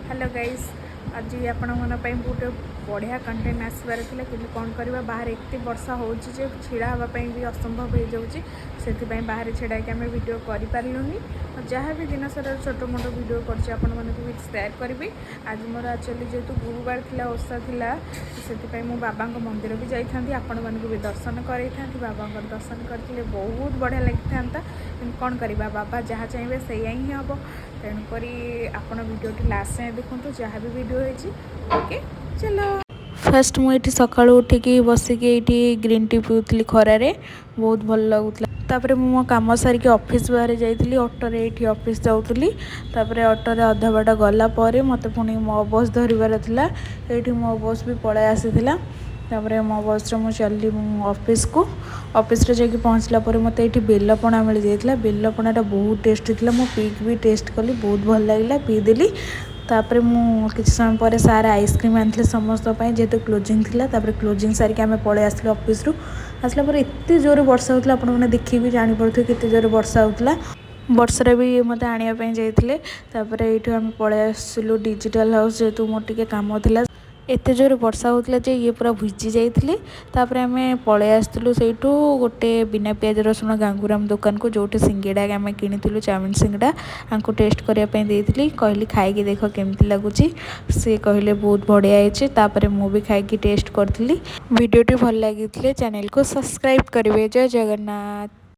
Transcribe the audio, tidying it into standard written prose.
Hello guys आज आपण गोटे बढ़िया कंटेंट आसबार था कि कौन करवा बाहर एत वर्षा हो छिड़ा हाँपाई भी असंभव हो जाऊँगी से बाहर छिड़ा कि आम भिड कर पार्लुनि जहाँ भी दिन सारा छोट मोट भिड कर सेयार करी। आज मोर एक्चुअली जेहेतु गुरुवार थिला ओषा थिला से मो बाबा मंदिर भी जाइथांती आपण मानक भी दर्शन करई था बाबा दर्शन करते बहुत बढ़िया लगी था कौन करवा बाबा जहाँ चाहिए से ही हम तेणुक आपण भिडियो लास्ट जाए देखो जहाँ भी भिड होके चलो। फास्ट मुझे सका उठिकी बसिकी ये ग्रीन टी पीऊली खरारे बहुत भल लगुला। तापर मो कम सारिकी ऑफिस बाहर जाइली ऑटोरे ये ऑफिस जाऊली ऑटोरे अधा बाट गला मत पुणी मो बस धरबार था ये मो बस भी पलै आसी तापर मो बस मु चलि ऑफिस को ऑफिस रे जाके पहुँचला मत ये बेलपणा मिल जाता बेलपणाटा बहुत टेस्टी थी मो पीक भी टेस्ट कली बहुत भल लगे पीदेली। तापर मु किसी समय पर सार आइसक्रीम आनी समस्त जेहेतु क्लोजिंग थिला तापर क्लोजिंग सारिक आम पलै आसलु ऑफिस रु आसला पर एते जोर वर्षा होता आपने देखी भी जानीपे केते जोर वर्षा होता वर्षा भी मत आने जाइए तापर ये आम पलै आसलु डिजिटल हाउस जेहेतु मोर टिके काम थिला एते जोर वर्षा होता ये पूरा भिजी जाइए तापर आम पलै आसलु से गोटे बिना पियाज रसुण गांगुराम दुकान को जो सिंगेड़ा आम किणु चाउमिन सिंगड़ा आपको टेस्ट करने कहली खाई देख केमती लगुच सी कहले बहुत बढ़िया है मुझे खाई टेस्ट करी भिडियोटी भल लगी चैनल को सब्सक्राइब करेंगे। जय जगन्नाथ।